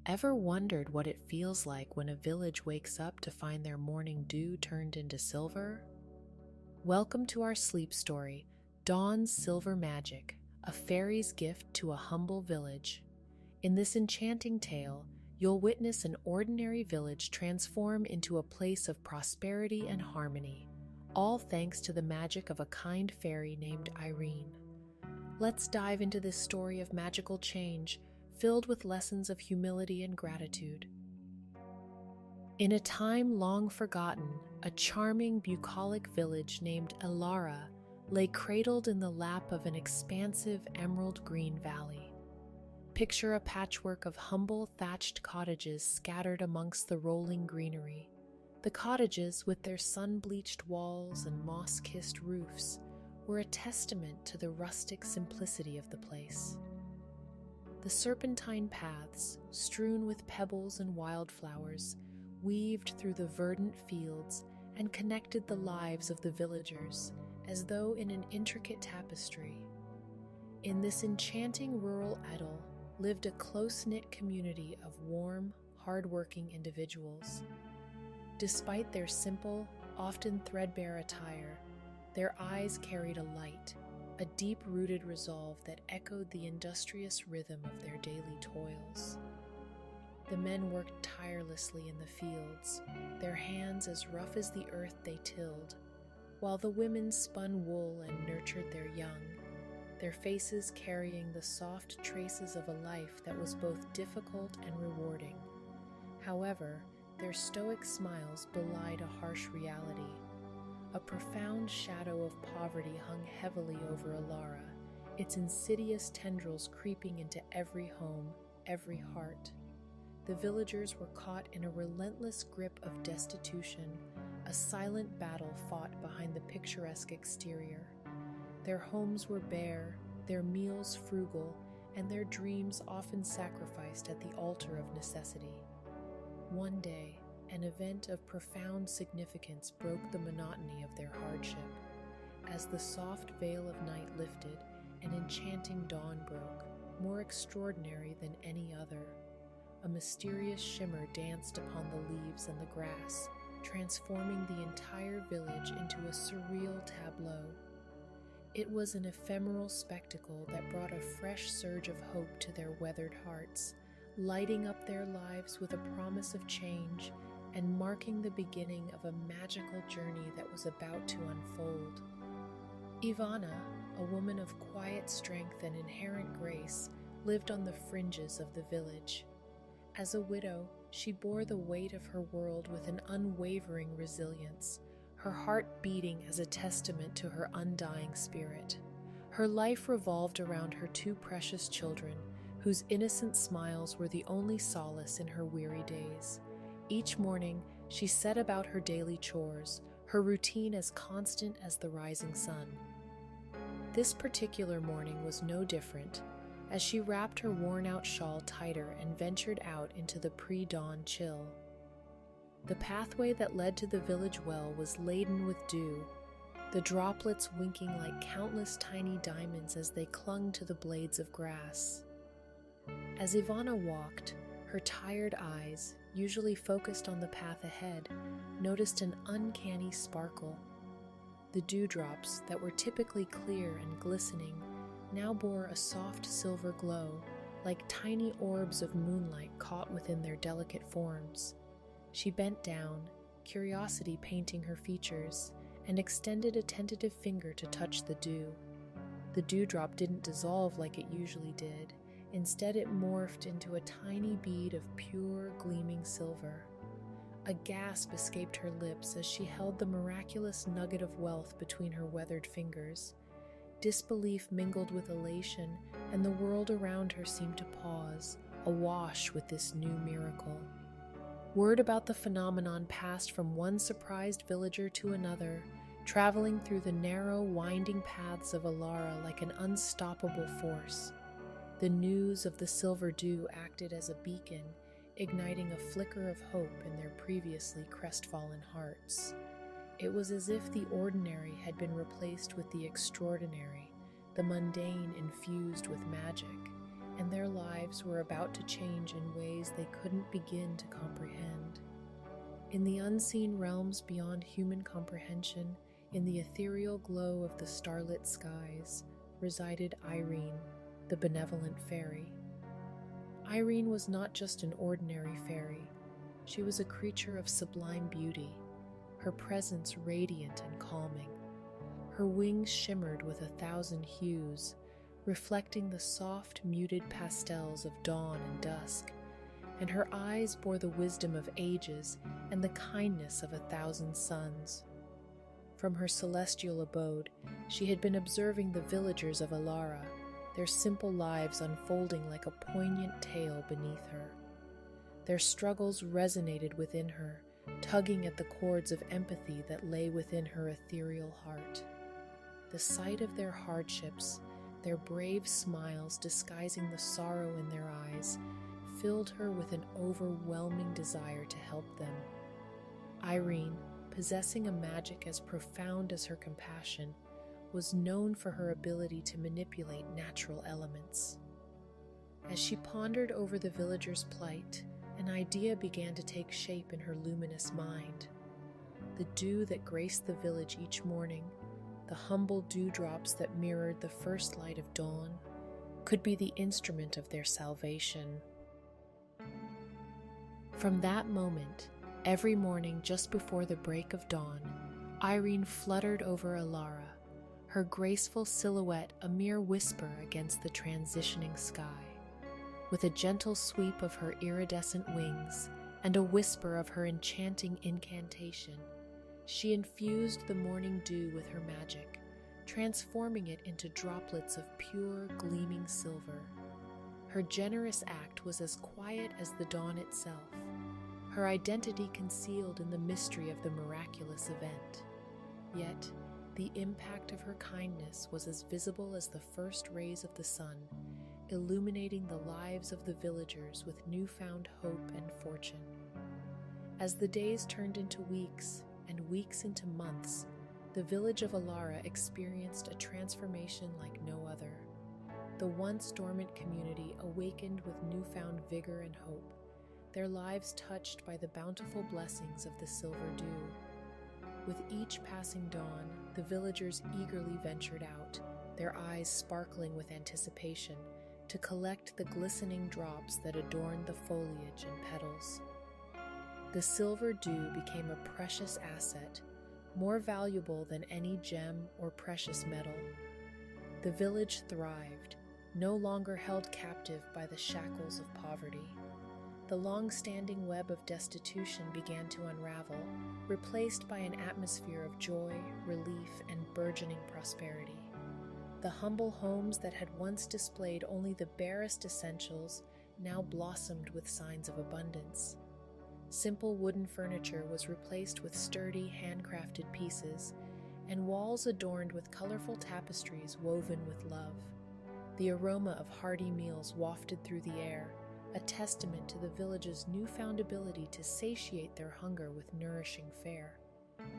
Ever wondered what it feels like when a village wakes up to find their morning dew turned into silver? Welcome to our sleep story, Dawn's Silver Magic, a fairy's gift to a humble village. In this enchanting tale, you'll witness an ordinary village transform into a place of prosperity and harmony, all thanks to the magic of a kind fairy named Eireen. Let's dive into this story of magical change, filled with lessons of humility and gratitude. In a time long forgotten, a charming bucolic village named Elara lay cradled in the lap of an expansive emerald green valley. Picture a patchwork of humble thatched cottages scattered amongst the rolling greenery. The cottages, with their sun-bleached walls and moss-kissed roofs, were a testament to the rustic simplicity of the place. The serpentine paths, strewn with pebbles and wildflowers, weaved through the verdant fields and connected the lives of the villagers as though in an intricate tapestry. In this enchanting rural idyll lived a close-knit community of warm, hard-working individuals. Despite their simple, often threadbare attire, their eyes carried a light, a deep-rooted resolve that echoed the industrious rhythm of their daily toils. The men worked tirelessly in the fields, their hands as rough as the earth they tilled, while the women spun wool and nurtured their young, their faces carrying the soft traces of a life that was both difficult and rewarding. However, their stoic smiles belied a harsh reality. A profound shadow of poverty hung heavily over Elara, its insidious tendrils creeping into every home, every heart. The villagers were caught in a relentless grip of destitution, a silent battle fought behind the picturesque exterior. Their homes were bare, their meals frugal, and their dreams often sacrificed at the altar of necessity. One day, an event of profound significance broke the monotony of their hardship. As the soft veil of night lifted, an enchanting dawn broke, more extraordinary than any other. A mysterious shimmer danced upon the leaves and the grass, transforming the entire village into a surreal tableau. It was an ephemeral spectacle that brought a fresh surge of hope to their weathered hearts, lighting up their lives with a promise of change and marking the beginning of a magical journey that was about to unfold. Ivana, a woman of quiet strength and inherent grace, lived on the fringes of the village. As a widow, she bore the weight of her world with an unwavering resilience, her heart beating as a testament to her undying spirit. Her life revolved around her two precious children, whose innocent smiles were the only solace in her weary days. Each morning, she set about her daily chores, her routine as constant as the rising sun. This particular morning was no different, as she wrapped her worn-out shawl tighter and ventured out into the pre-dawn chill. The pathway that led to the village well was laden with dew, the droplets winking like countless tiny diamonds as they clung to the blades of grass. As Ivana walked, her tired eyes, usually focused on the path ahead, noticed an uncanny sparkle. The dewdrops that were typically clear and glistening now bore a soft silver glow, like tiny orbs of moonlight caught within their delicate forms. She bent down, curiosity painting her features, and extended a tentative finger to touch the dew. The dewdrop didn't dissolve like it usually did. Instead, it morphed into a tiny bead of pure, gleaming silver. A gasp escaped her lips as she held the miraculous nugget of wealth between her weathered fingers. Disbelief mingled with elation, and the world around her seemed to pause, awash with this new miracle. Word about the phenomenon passed from one surprised villager to another, traveling through the narrow, winding paths of Elara like an unstoppable force. The news of the silver dew acted as a beacon, igniting a flicker of hope in their previously crestfallen hearts. It was as if the ordinary had been replaced with the extraordinary, the mundane infused with magic, and their lives were about to change in ways they couldn't begin to comprehend. In the unseen realms beyond human comprehension, in the ethereal glow of the starlit skies, resided Eireen, the benevolent fairy. Eireen was not just an ordinary fairy. She was a creature of sublime beauty, her presence radiant and calming. Her wings shimmered with 1,000 hues, reflecting the soft, muted pastels of dawn and dusk, and her eyes bore the wisdom of ages and the kindness of 1,000 suns. From her celestial abode, she had been observing the villagers of Elara, their simple lives unfolding like a poignant tale beneath her. Their struggles resonated within her, tugging at the cords of empathy that lay within her ethereal heart. The sight of their hardships, their brave smiles disguising the sorrow in their eyes, filled her with an overwhelming desire to help them. Eireen, possessing a magic as profound as her compassion, was known for her ability to manipulate natural elements. As she pondered over the villagers' plight, an idea began to take shape in her luminous mind. The dew that graced the village each morning, the humble dewdrops that mirrored the first light of dawn, could be the instrument of their salvation. From that moment, every morning just before the break of dawn, Eireen fluttered over Elara, her graceful silhouette a mere whisper against the transitioning sky. With a gentle sweep of her iridescent wings and a whisper of her enchanting incantation, she infused the morning dew with her magic, transforming it into droplets of pure, gleaming silver. Her generous act was as quiet as the dawn itself, her identity concealed in the mystery of the miraculous event. Yet, the impact of her kindness was as visible as the first rays of the sun, illuminating the lives of the villagers with newfound hope and fortune. As the days turned into weeks, and weeks into months, the village of Elara experienced a transformation like no other. The once dormant community awakened with newfound vigor and hope, their lives touched by the bountiful blessings of the silver dew. With each passing dawn, the villagers eagerly ventured out, their eyes sparkling with anticipation, to collect the glistening drops that adorned the foliage and petals. The silver dew became a precious asset, more valuable than any gem or precious metal. The village thrived, no longer held captive by the shackles of poverty. The long-standing web of destitution began to unravel, replaced by an atmosphere of joy, relief, and burgeoning prosperity. The humble homes that had once displayed only the barest essentials now blossomed with signs of abundance. Simple wooden furniture was replaced with sturdy, handcrafted pieces, and walls adorned with colorful tapestries woven with love. The aroma of hearty meals wafted through the air, a testament to the village's newfound ability to satiate their hunger with nourishing fare.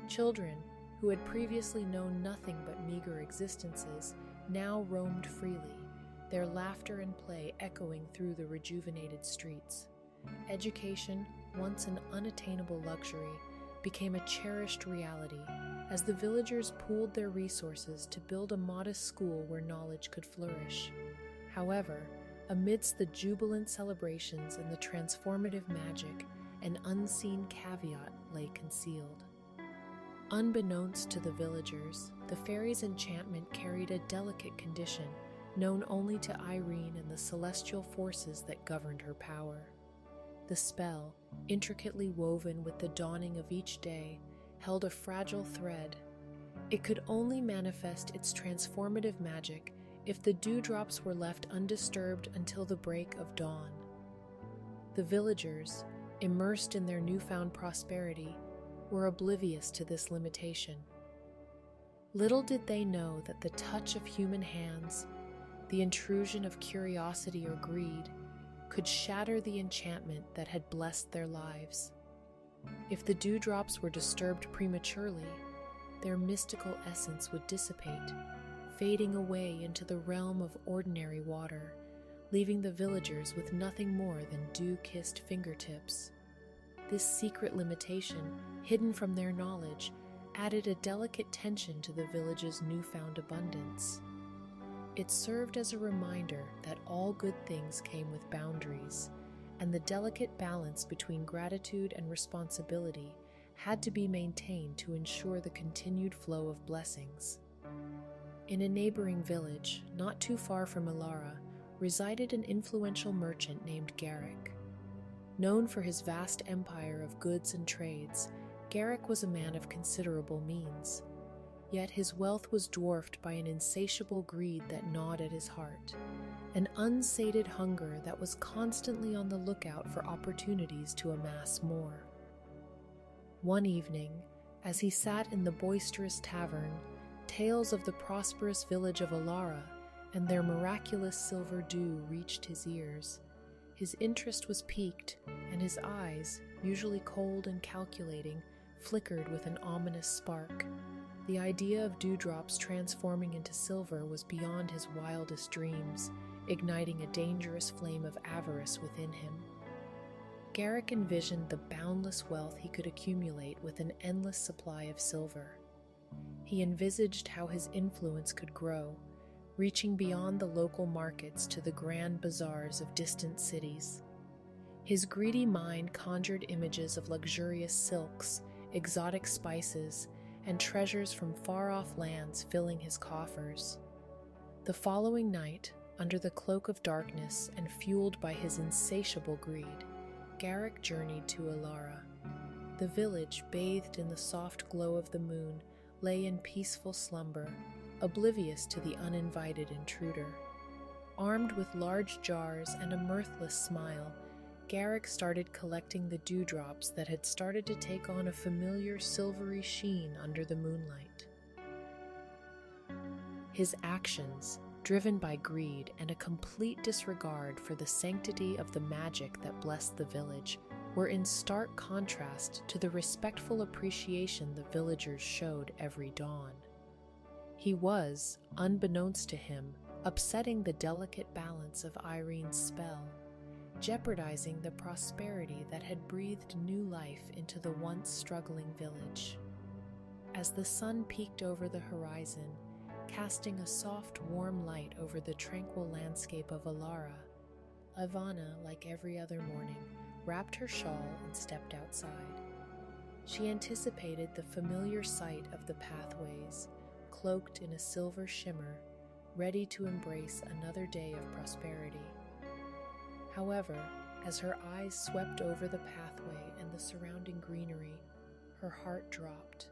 Children, who had previously known nothing but meager existences, now roamed freely, their laughter and play echoing through the rejuvenated streets. Education, once an unattainable luxury, became a cherished reality as the villagers pooled their resources to build a modest school where knowledge could flourish. However, amidst the jubilant celebrations and the transformative magic, an unseen caveat lay concealed. Unbeknownst to the villagers, the fairy's enchantment carried a delicate condition known only to Eireen and the celestial forces that governed her power. The spell, intricately woven with the dawning of each day, held a fragile thread. It could only manifest its transformative magic if the dewdrops were left undisturbed until the break of dawn. The villagers, immersed in their newfound prosperity, were oblivious to this limitation. Little did they know that the touch of human hands, the intrusion of curiosity or greed, could shatter the enchantment that had blessed their lives. If the dewdrops were disturbed prematurely, their mystical essence would dissipate, fading away into the realm of ordinary water, leaving the villagers with nothing more than dew-kissed fingertips. This secret limitation, hidden from their knowledge, added a delicate tension to the village's newfound abundance. It served as a reminder that all good things came with boundaries, and the delicate balance between gratitude and responsibility had to be maintained to ensure the continued flow of blessings. In a neighboring village, not too far from Elara, resided an influential merchant named Garrick. Known for his vast empire of goods and trades, Garrick was a man of considerable means. Yet his wealth was dwarfed by an insatiable greed that gnawed at his heart, an unsated hunger that was constantly on the lookout for opportunities to amass more. One evening, as he sat in the boisterous tavern, tales of the prosperous village of Elara and their miraculous silver dew reached his ears. His interest was piqued, and his eyes, usually cold and calculating, flickered with an ominous spark. The idea of dewdrops transforming into silver was beyond his wildest dreams, igniting a dangerous flame of avarice within him. Garrick envisioned the boundless wealth he could accumulate with an endless supply of silver. He envisaged how his influence could grow, reaching beyond the local markets to the grand bazaars of distant cities. His greedy mind conjured images of luxurious silks, exotic spices, and treasures from far-off lands filling his coffers. The following night, under the cloak of darkness and fueled by his insatiable greed, Garrick journeyed to Elara. The village, bathed in the soft glow of the moon, lay in peaceful slumber, oblivious to the uninvited intruder. Armed with large jars and a mirthless smile, Garrick started collecting the dewdrops that had started to take on a familiar silvery sheen under the moonlight. His actions, driven by greed and a complete disregard for the sanctity of the magic that blessed the village, were in stark contrast to the respectful appreciation the villagers showed every dawn. He was, unbeknownst to him, upsetting the delicate balance of Eireen's spell, jeopardizing the prosperity that had breathed new life into the once struggling village. As the sun peeked over the horizon, casting a soft, warm light over the tranquil landscape of Elara, Ivana, like every other morning, wrapped her shawl and stepped outside. She anticipated the familiar sight of the pathways, cloaked in a silver shimmer, ready to embrace another day of prosperity. However, as her eyes swept over the pathway and the surrounding greenery, her heart dropped.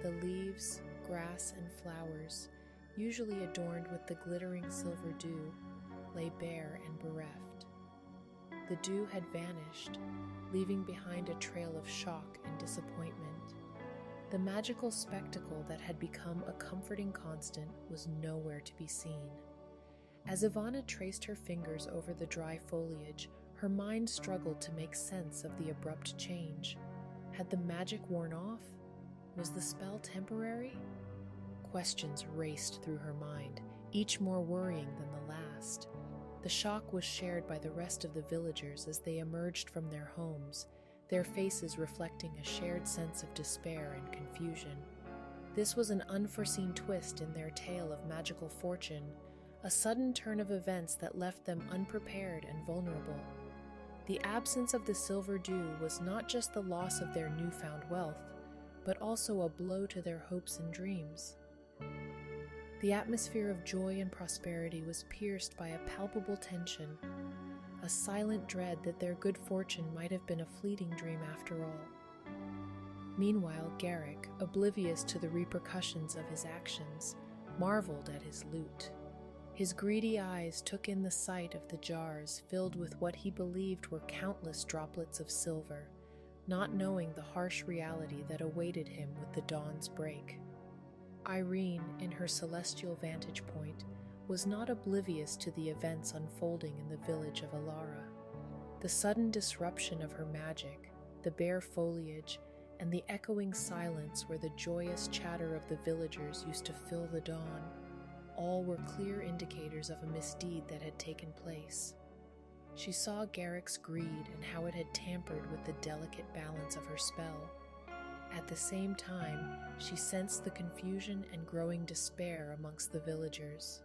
The leaves, grass, and flowers, usually adorned with the glittering silver dew, lay bare and bereft. The dew had vanished, leaving behind a trail of shock and disappointment. The magical spectacle that had become a comforting constant was nowhere to be seen. As Ivana traced her fingers over the dry foliage, her mind struggled to make sense of the abrupt change. Had the magic worn off? Was the spell temporary? Questions raced through her mind, each more worrying than the last. The shock was shared by the rest of the villagers as they emerged from their homes, their faces reflecting a shared sense of despair and confusion. This was an unforeseen twist in their tale of magical fortune, a sudden turn of events that left them unprepared and vulnerable. The absence of the silver dew was not just the loss of their newfound wealth, but also a blow to their hopes and dreams. The atmosphere of joy and prosperity was pierced by a palpable tension, a silent dread that their good fortune might have been a fleeting dream after all. Meanwhile, Garrick, oblivious to the repercussions of his actions, marveled at his loot. His greedy eyes took in the sight of the jars filled with what he believed were countless droplets of silver, not knowing the harsh reality that awaited him with the dawn's break. Eireen, in her celestial vantage point, was not oblivious to the events unfolding in the village of Elara. The sudden disruption of her magic, the bare foliage, and the echoing silence where the joyous chatter of the villagers used to fill the dawn, all were clear indicators of a misdeed that had taken place. She saw Garrick's greed and how it had tampered with the delicate balance of her spell. At the same time, she sensed the confusion and growing despair amongst the villagers.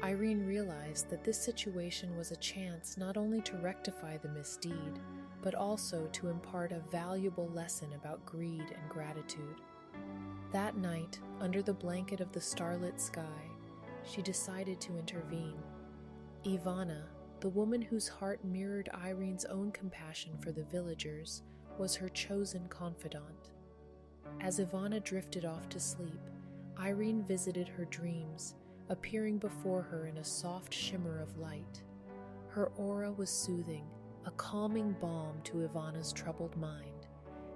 Eireen realized that this situation was a chance not only to rectify the misdeed, but also to impart a valuable lesson about greed and gratitude. That night, under the blanket of the starlit sky, she decided to intervene. Ivana, the woman whose heart mirrored Eireen's own compassion for the villagers, was her chosen confidant. As Ivana drifted off to sleep, Eireen visited her dreams, appearing before her in a soft shimmer of light. Her aura was soothing, a calming balm to Ivana's troubled mind.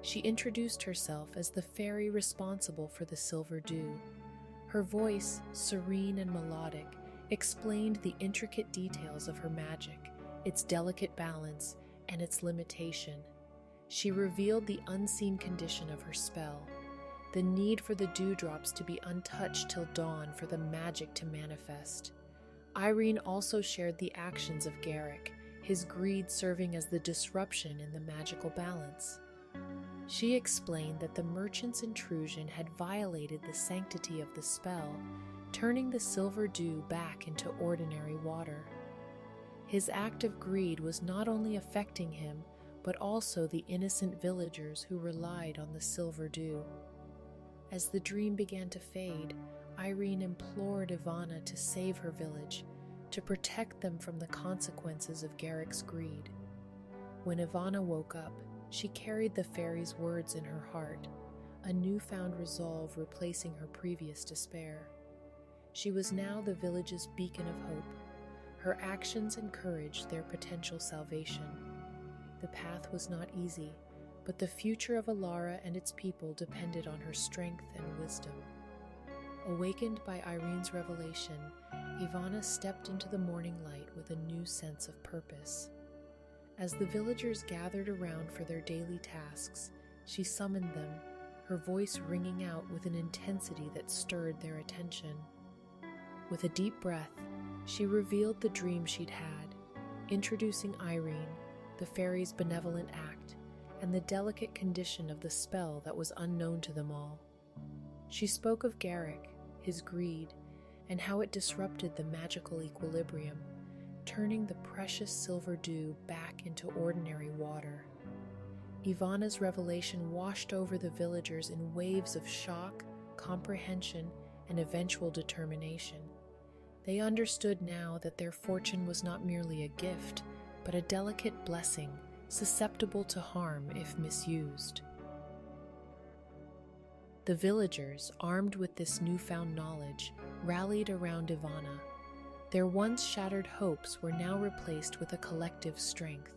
She introduced herself as the fairy responsible for the silver dew. Her voice, serene and melodic, explained the intricate details of her magic, its delicate balance, and its limitation. She revealed the unseen condition of her spell, the need for the dewdrops to be untouched till dawn for the magic to manifest. Eireen also shared the actions of Garrick, his greed serving as the disruption in the magical balance. She explained that the merchant's intrusion had violated the sanctity of the spell, turning the silver dew back into ordinary water. His act of greed was not only affecting him, but also the innocent villagers who relied on the silver dew. As the dream began to fade, Eireen implored Ivana to save her village, to protect them from the consequences of Garrick's greed. When Ivana woke up, she carried the fairy's words in her heart, a newfound resolve replacing her previous despair. She was now the village's beacon of hope. Her actions encouraged their potential salvation. The path was not easy, but the future of Elara and its people depended on her strength and wisdom. Awakened by Eireen's revelation, Ivana stepped into the morning light with a new sense of purpose. As the villagers gathered around for their daily tasks, she summoned them, her voice ringing out with an intensity that stirred their attention. With a deep breath, she revealed the dream she'd had, introducing Eireen, the fairy's benevolent act, and the delicate condition of the spell that was unknown to them all. She spoke of Garrick, his greed, and how it disrupted the magical equilibrium, turning the precious silver dew back into ordinary water. Ivana's revelation washed over the villagers in waves of shock, comprehension, and eventual determination. They understood now that their fortune was not merely a gift, but a delicate blessing, susceptible to harm if misused. The villagers, armed with this newfound knowledge, rallied around Ivana. Their once shattered hopes were now replaced with a collective strength.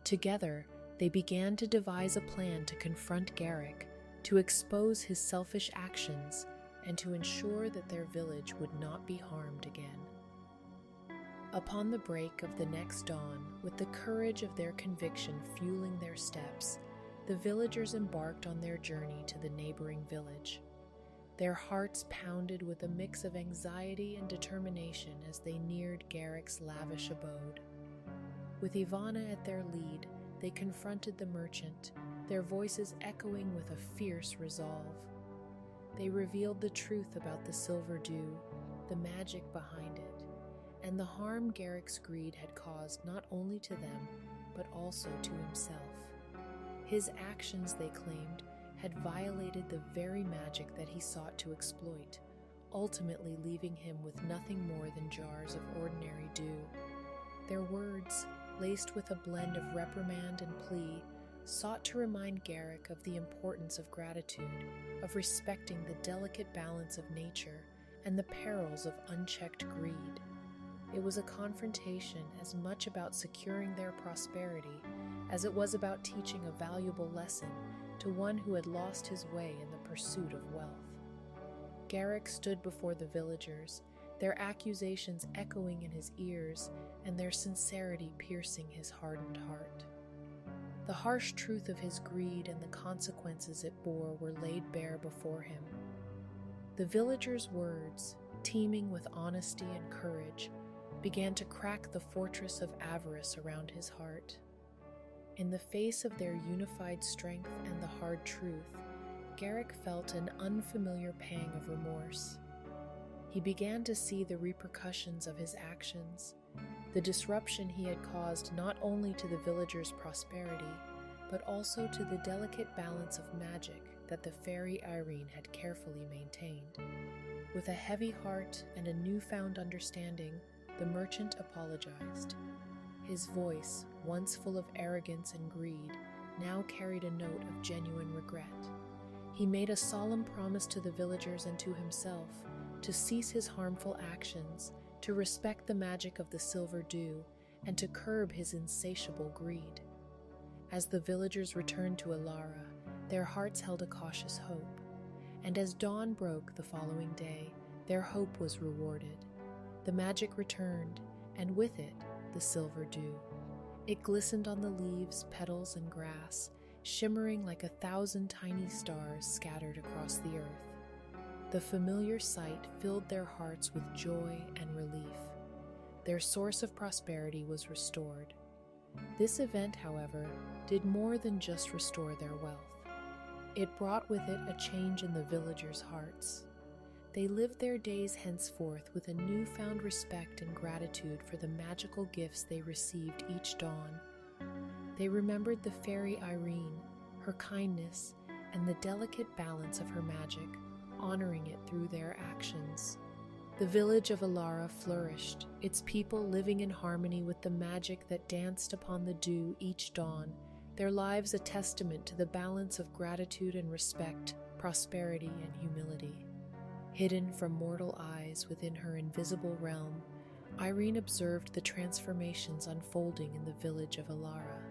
Together, they began to devise a plan to confront Garrick, to expose his selfish actions, and to ensure that their village would not be harmed again. Upon the break of the next dawn, with the courage of their conviction fueling their steps, the villagers embarked on their journey to the neighboring village. Their hearts pounded with a mix of anxiety and determination as they neared Garrick's lavish abode. With Ivana at their lead, they confronted the merchant, their voices echoing with a fierce resolve. They revealed the truth about the silver dew, the magic behind it, and the harm Garrick's greed had caused not only to them, but also to himself. His actions, they claimed, had violated the very magic that he sought to exploit, ultimately leaving him with nothing more than jars of ordinary dew. Their words, laced with a blend of reprimand and plea, sought to remind Garrick of the importance of gratitude, of respecting the delicate balance of nature, and the perils of unchecked greed. It was a confrontation as much about securing their prosperity as it was about teaching a valuable lesson to one who had lost his way in the pursuit of wealth. Garrick stood before the villagers, their accusations echoing in his ears and their sincerity piercing his hardened heart. The harsh truth of his greed and the consequences it bore were laid bare before him. The villagers' words, teeming with honesty and courage, began to crack the fortress of avarice around his heart. In the face of their unified strength and the hard truth, Garrick felt an unfamiliar pang of remorse. He began to see the repercussions of his actions, the disruption he had caused not only to the villagers' prosperity, but also to the delicate balance of magic that the fairy Eireen had carefully maintained. With a heavy heart and a newfound understanding, the merchant apologized. His voice, once full of arrogance and greed, now carried a note of genuine regret. He made a solemn promise to the villagers and to himself to cease his harmful actions, to respect the magic of the silver dew, and to curb his insatiable greed. As the villagers returned to Elara, their hearts held a cautious hope, and as dawn broke the following day, their hope was rewarded. The magic returned, and with it, the silver dew. It glistened on the leaves, petals, and grass, shimmering like 1,000 tiny stars scattered across the earth. The familiar sight filled their hearts with joy and relief. Their source of prosperity was restored. This event, however, did more than just restore their wealth. It brought with it a change in the villagers' hearts. They lived their days henceforth with a newfound respect and gratitude for the magical gifts they received each dawn. They remembered the fairy Eireen, her kindness, and the delicate balance of her magic, honoring it through their actions. The village of Elara flourished, its people living in harmony with the magic that danced upon the dew each dawn, their lives a testament to the balance of gratitude and respect, prosperity and humility. Hidden from mortal eyes within her invisible realm, Eireen observed the transformations unfolding in the village of Elara.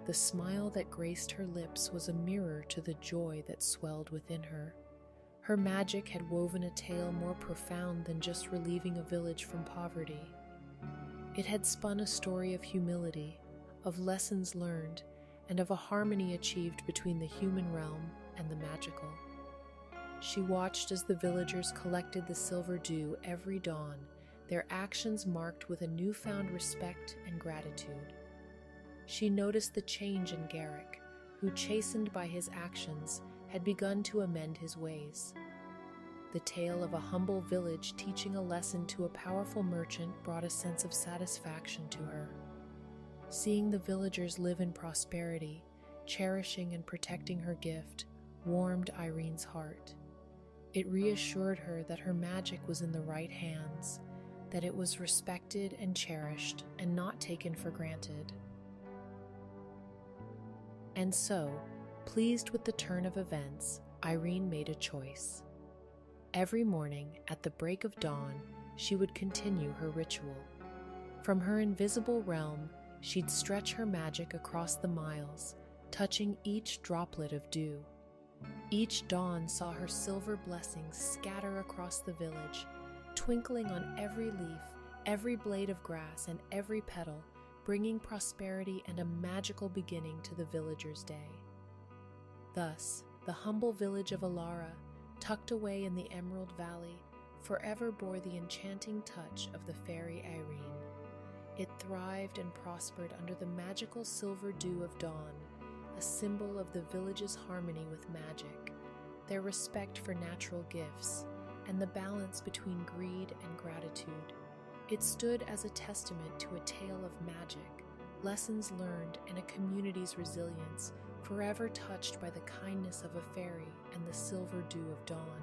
The smile that graced her lips was a mirror to the joy that swelled within her. Her magic had woven a tale more profound than just relieving a village from poverty. It had spun a story of humility, of lessons learned, and of a harmony achieved between the human realm and the magical. She watched as the villagers collected the silver dew every dawn, their actions marked with a newfound respect and gratitude. She noticed the change in Garrick, who, chastened by his actions, had begun to amend his ways. The tale of a humble village teaching a lesson to a powerful merchant brought a sense of satisfaction to her. Seeing the villagers live in prosperity, cherishing and protecting her gift, warmed Eireen's heart. It reassured her that her magic was in the right hands, that it was respected and cherished and not taken for granted. And so, pleased with the turn of events, Eireen made a choice. Every morning, at the break of dawn, she would continue her ritual. From her invisible realm, she'd stretch her magic across the miles, touching each droplet of dew. Each dawn saw her silver blessings scatter across the village, twinkling on every leaf, every blade of grass, and every petal, bringing prosperity and a magical beginning to the villagers' day. Thus, the humble village of Elara, tucked away in the Emerald Valley, forever bore the enchanting touch of the fairy Eireen. It thrived and prospered under the magical silver dew of dawn, a symbol of the village's harmony with magic, their respect for natural gifts, and the balance between greed and gratitude. It stood as a testament to a tale of magic, lessons learned, and a community's resilience, forever touched by the kindness of a fairy and the silver dew of dawn.